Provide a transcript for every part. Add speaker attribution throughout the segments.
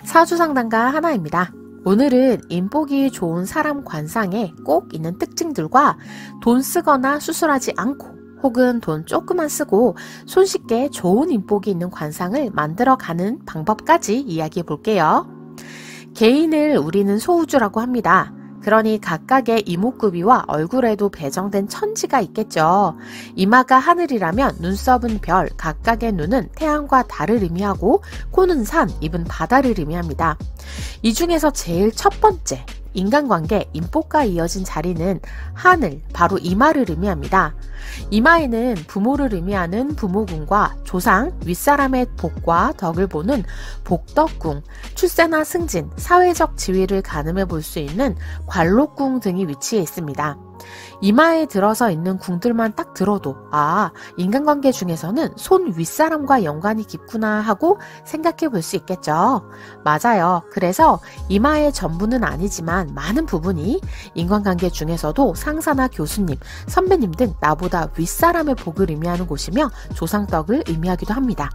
Speaker 1: 사주상담가 하나입니다. 오늘은 인복이 좋은 사람 관상에 꼭 있는 특징들과 돈 쓰거나 수술하지 않고 혹은 돈 조금만 쓰고 손쉽게 좋은 인복이 있는 관상을 만들어가는 방법까지 이야기해 볼게요. 개인을 우리는 소우주라고 합니다. 그러니 각각의 이목구비와 얼굴에도 배정된 천지가 있겠죠. 이마가 하늘이라면 눈썹은 별, 각각의 눈은 태양과 달을 의미하고 코는 산, 입은 바다를 의미합니다. 이 중에서 제일 첫 번째, 인간관계, 인복과 이어진 자리는 하늘, 바로 이마를 의미합니다. 이마에는 부모를 의미하는 부모궁과 조상, 윗사람의 복과 덕을 보는 복덕궁, 출세나 승진, 사회적 지위를 가늠해 볼 수 있는 관록궁 등이 위치해 있습니다. 이마에 들어서 있는 궁들만 딱 들어도 인간관계 중에서는 손 윗사람과 연관이 깊구나 하고 생각해 볼 수 있겠죠. 맞아요. 그래서 이마의 전부는 아니지만 많은 부분이 인간관계 중에서도 상사나 교수님, 선배님 등 나보다 윗사람의 복을 의미하는 곳이며 조상덕을 의미하기도 합니다.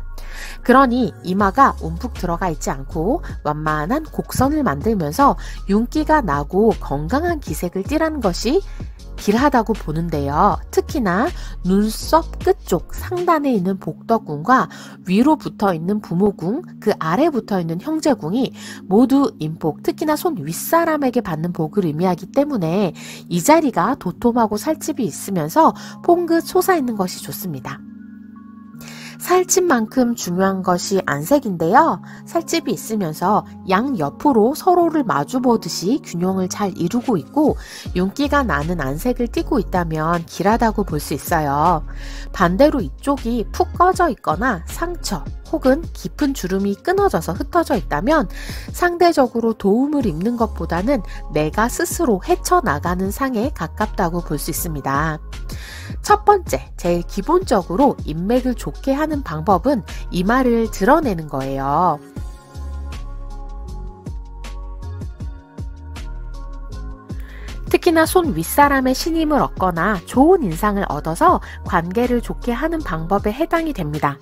Speaker 1: 그러니 이마가 움푹 들어가 있지 않고 완만한 곡선을 만들면서 윤기가 나고 건강한 기색을 띠라는 것이 길하다고 보는데요. 특히나 눈썹 끝쪽 상단에 있는 복덕궁과 위로 붙어 있는 부모궁, 그 아래 붙어 있는 형제궁이 모두 인복, 특히나 손 윗사람에게 받는 복을 의미하기 때문에 이 자리가 도톰하고 살집이 있으면서 퐁긋 솟아있는 것이 좋습니다. 살집만큼 중요한 것이 안색인데요. 살집이 있으면서 양옆으로 서로를 마주보듯이 균형을 잘 이루고 있고 윤기가 나는 안색을 띠고 있다면 길하다고 볼 수 있어요. 반대로 이쪽이 푹 꺼져 있거나 상처 혹은 깊은 주름이 끊어져서 흩어져 있다면 상대적으로 도움을 입는 것보다는 내가 스스로 헤쳐나가는 상에 가깝다고 볼 수 있습니다. 첫 번째, 제일 기본적으로 인맥을 좋게 하는 방법은 이마를 드러내는 거예요. 특히나 손 윗사람의 신임을 얻거나 좋은 인상을 얻어서 관계를 좋게 하는 방법에 해당이 됩니다.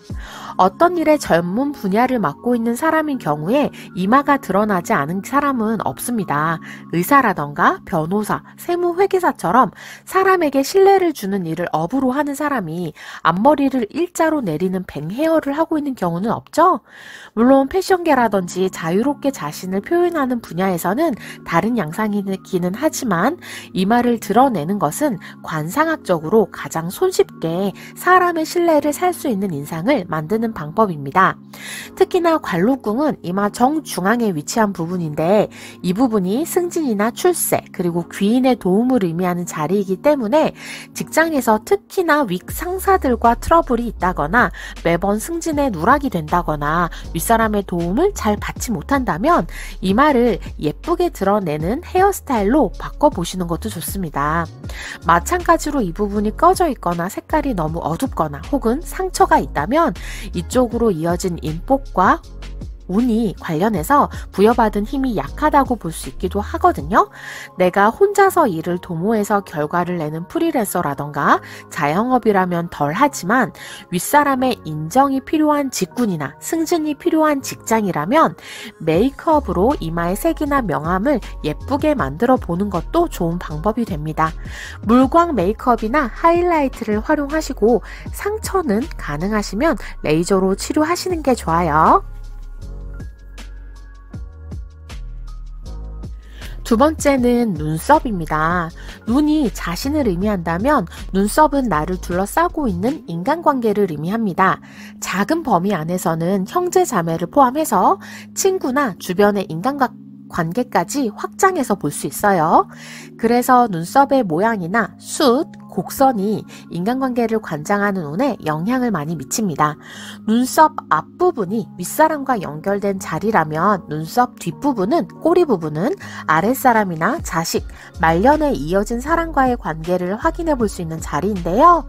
Speaker 1: 어떤 일의 전문 분야를 맡고 있는 사람인 경우에 이마가 드러나지 않은 사람은 없습니다. 의사라던가 변호사, 세무회계사처럼 사람에게 신뢰를 주는 일을 업으로 하는 사람이 앞머리를 일자로 내리는 뱅헤어를 하고 있는 경우는 없죠? 물론 패션계라든지 자유롭게 자신을 표현하는 분야에서는 다른 양상이기는 하지만 이마를 드러내는 것은 관상학적으로 가장 손쉽게 사람의 신뢰를 살 수 있는 인상을 만드는 방법입니다. 특히나 관록궁은 이마 정중앙에 위치한 부분인데 이 부분이 승진이나 출세 그리고 귀인의 도움을 의미하는 자리이기 때문에 직장에서 특히나 윗 상사들과 트러블이 있다거나 매번 승진에 누락이 된다거나 윗사람의 도움을 잘 받지 못한다면 이마를 예쁘게 드러내는 헤어스타일로 바꿔보시는 것도 좋습니다. 마찬가지로 이 부분이 꺼져 있거나 색깔이 너무 어둡거나 혹은 상처가 있다면 이쪽으로 이어진 인복과 운이 관련해서 부여받은 힘이 약하다고 볼 수 있기도 하거든요. 내가 혼자서 일을 도모해서 결과를 내는 프리랜서라던가 자영업이라면 덜 하지만 윗사람의 인정이 필요한 직군이나 승진이 필요한 직장이라면 메이크업으로 이마의 색이나 명암을 예쁘게 만들어 보는 것도 좋은 방법이 됩니다. 물광 메이크업이나 하이라이트를 활용하시고 상처는 가능하시면 레이저로 치료하시는 게 좋아요. 두 번째는 눈썹입니다. 눈이 자신을 의미한다면 눈썹은 나를 둘러싸고 있는 인간관계를 의미합니다. 작은 범위 안에서는 형제 자매를 포함해서 친구나 주변의 인간관계까지 확장해서 볼 수 있어요. 그래서 눈썹의 모양이나 숱, 곡선이 인간관계를 관장하는 운에 영향을 많이 미칩니다. 눈썹 앞부분이 윗사람과 연결된 자리라면 눈썹 뒷부분은 꼬리 부분은 아랫사람이나 자식, 말년에 이어진 사람과의 관계를 확인해 볼 수 있는 자리인데요.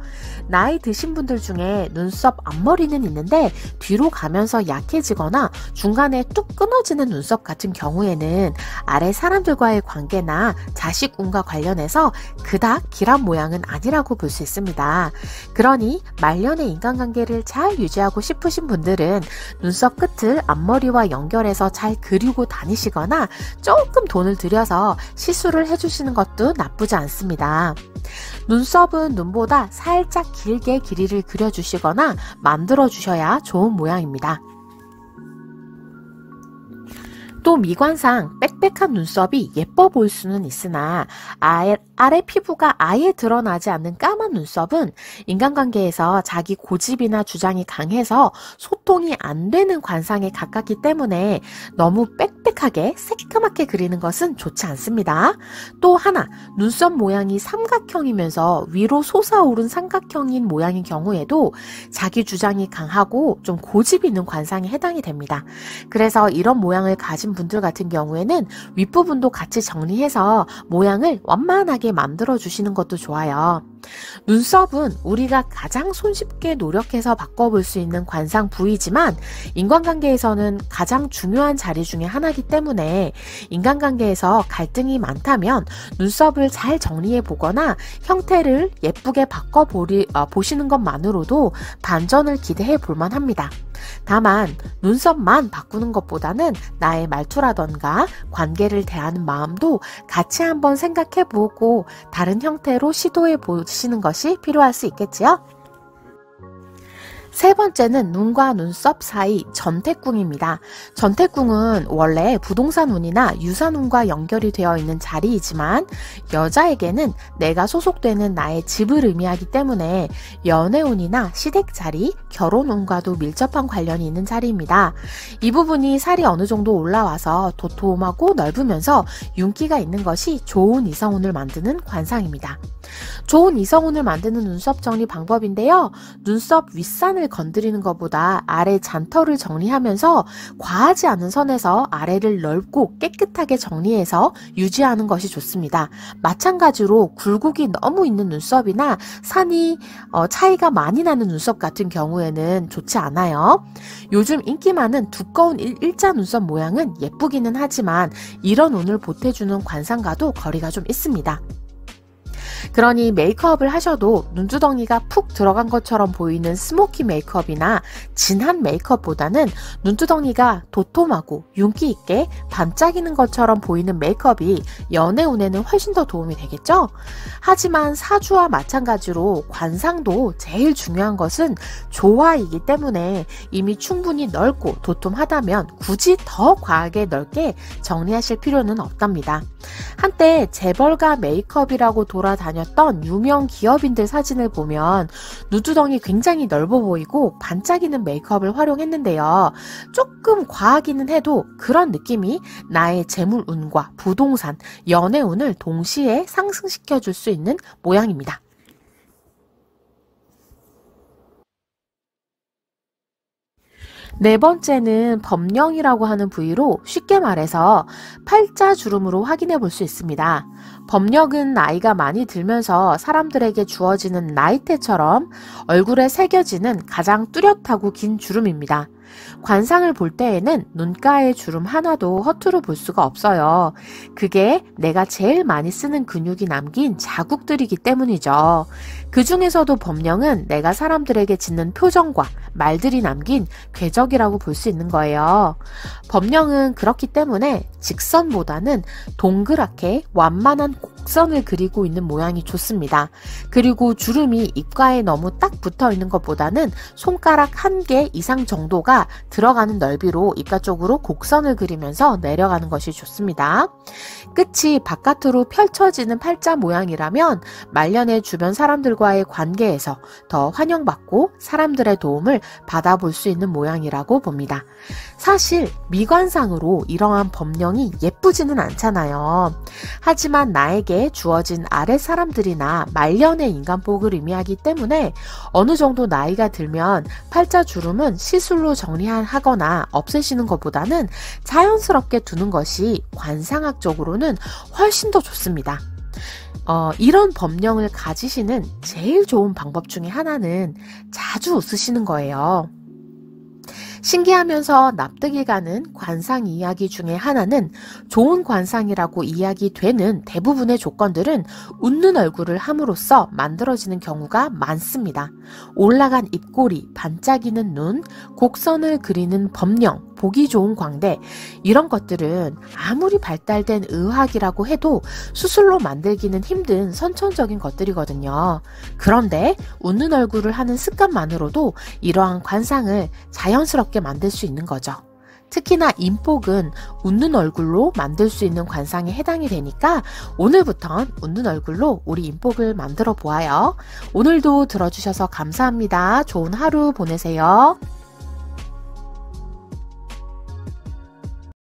Speaker 1: 나이 드신 분들 중에 눈썹 앞머리는 있는데 뒤로 가면서 약해지거나 중간에 뚝 끊어지는 눈썹 같은 경우에는 아래 사람들과의 관계나 자식 운과 관련해서 그닥 길한 모양은 아닙니다. 아니라고 볼 수 있습니다. 그러니 말년의 인간관계를 잘 유지하고 싶으신 분들은 눈썹 끝을 앞머리와 연결해서 잘 그리고 다니시거나 조금 돈을 들여서 시술을 해주시는 것도 나쁘지 않습니다. 눈썹은 눈보다 살짝 길게 길이를 그려주시거나 만들어주셔야 좋은 모양입니다. 또 미관상 빽빽한 눈썹이 예뻐 보일 수는 있으나 아래 피부가 아예 드러나지 않는 까만 눈썹은 인간관계에서 자기 고집이나 주장이 강해서 소통이 안 되는 관상에 가깝기 때문에 너무 빽빽하게 새까맣게 그리는 것은 좋지 않습니다. 또 하나, 눈썹 모양이 삼각형이면서 위로 솟아오른 삼각형인 모양인 경우에도 자기 주장이 강하고 좀 고집 있는 관상에 해당이 됩니다. 그래서 이런 모양을 가진 분들 같은 경우에는 윗부분도 같이 정리해서 모양을 완만하게 만들어 주시는 것도 좋아요. 눈썹은 우리가 가장 손쉽게 노력해서 바꿔볼 수 있는 관상 부위지만 인간관계에서는 가장 중요한 자리 중에 하나이기 때문에 인간관계에서 갈등이 많다면 눈썹을 잘 정리해 보거나 형태를 예쁘게 보시는 것만으로도 반전을 기대해 볼 만합니다. 다만 눈썹만 바꾸는 것보다는 나의 말투라던가 관계를 대하는 마음도 같이 한번 생각해 보고 다른 형태로 시도해 보시는 것이 필요할 수 있겠지요? 세 번째는 눈과 눈썹 사이 전태궁입니다. 전태궁은 원래 부동산 운이나 유산운과 연결이 되어 있는 자리이지만 여자에게는 내가 소속되는 나의 집을 의미하기 때문에 연애운이나 시댁 자리, 결혼운과도 밀접한 관련이 있는 자리입니다. 이 부분이 살이 어느 정도 올라와서 도톰하고 넓으면서 윤기가 있는 것이 좋은 이성운을 만드는 관상입니다. 좋은 이성운을 만드는 눈썹 정리 방법인데요. 눈썹 윗산을 건드리는 것보다 아래 잔털을 정리하면서 과하지 않은 선에서 아래를 넓고 깨끗하게 정리해서 유지하는 것이 좋습니다. 마찬가지로 굴곡이 너무 있는 눈썹이나 산이 차이가 많이 나는 눈썹 같은 경우에는 좋지 않아요. 요즘 인기 많은 두꺼운 일자 눈썹 모양은 예쁘기는 하지만 이런 운을 보태주는 관상과도 거리가 좀 있습니다. 그러니 메이크업을 하셔도 눈두덩이가 푹 들어간 것처럼 보이는 스모키 메이크업이나 진한 메이크업보다는 눈두덩이가 도톰하고 윤기 있게 반짝이는 것처럼 보이는 메이크업이 연애운에는 훨씬 더 도움이 되겠죠? 하지만 사주와 마찬가지로 관상도 제일 중요한 것은 조화이기 때문에 이미 충분히 넓고 도톰하다면 굳이 더 과하게 넓게 정리하실 필요는 없답니다. 한때 재벌가 메이크업이라고 돌아다녔던 유명 기업인들 사진을 보면 눈두덩이 굉장히 넓어 보이고 반짝이는 메이크업을 활용했는데요. 조금 과하기는 해도 그런 느낌이 나의 재물운과 부동산, 연애운을 동시에 상승시켜 줄 수 있는 모양입니다. 네 번째는 범령이라고 하는 부위로 쉽게 말해서 팔자주름으로 확인해 볼 수 있습니다. 범령은 나이가 많이 들면서 사람들에게 주어지는 나이테처럼 얼굴에 새겨지는 가장 뚜렷하고 긴 주름입니다. 관상을 볼 때에는 눈가의 주름 하나도 허투루 볼 수가 없어요. 그게 내가 제일 많이 쓰는 근육이 남긴 자국들이기 때문이죠. 그 중에서도 범령은 내가 사람들에게 짓는 표정과 말들이 남긴 궤적이라고 볼 수 있는 거예요. 범령은 그렇기 때문에 직선보다는 동그랗게 완만한 곡선을 그리고 있는 모양이 좋습니다. 그리고 주름이 입가에 너무 딱 붙어 있는 것보다는 손가락 1개 이상 정도가 들어가는 넓이로 입가 쪽으로 곡선을 그리면서 내려가는 것이 좋습니다. 끝이 바깥으로 펼쳐지는 팔자 모양이라면 말년에 주변 사람들과의 관계에서 더 환영받고 사람들의 도움을 받아볼 수 있는 모양이라고 봅니다. 사실 미관상으로 이러한 범령이 예쁘지는 않잖아요. 하지만 나에게 주어진 아랫 사람들이나 말년의 인간복을 의미하기 때문에 어느 정도 나이가 들면 팔자 주름은 시술로 정리하거나 없애시는 것보다는 자연스럽게 두는 것이 관상학적으로는 훨씬 더 좋습니다. 이런 범령을 가지시는 제일 좋은 방법 중에 하나는 자주 웃으시는 거예요. 신기하면서 납득이 가는 관상 이야기 중에 하나는 좋은 관상이라고 이야기되는 대부분의 조건들은 웃는 얼굴을 함으로써 만들어지는 경우가 많습니다. 올라간 입꼬리, 반짝이는 눈, 곡선을 그리는 법령, 보기 좋은 광대, 이런 것들은 아무리 발달된 의학이라고 해도 수술로 만들기는 힘든 선천적인 것들이거든요. 그런데 웃는 얼굴을 하는 습관만으로도 이러한 관상을 자연스럽게 만들 수 있는 거죠. 특히나 인복은 웃는 얼굴로 만들 수 있는 관상에 해당이 되니까 오늘부턴 웃는 얼굴로 우리 인복을 만들어 보아요. 오늘도 들어주셔서 감사합니다. 좋은 하루 보내세요.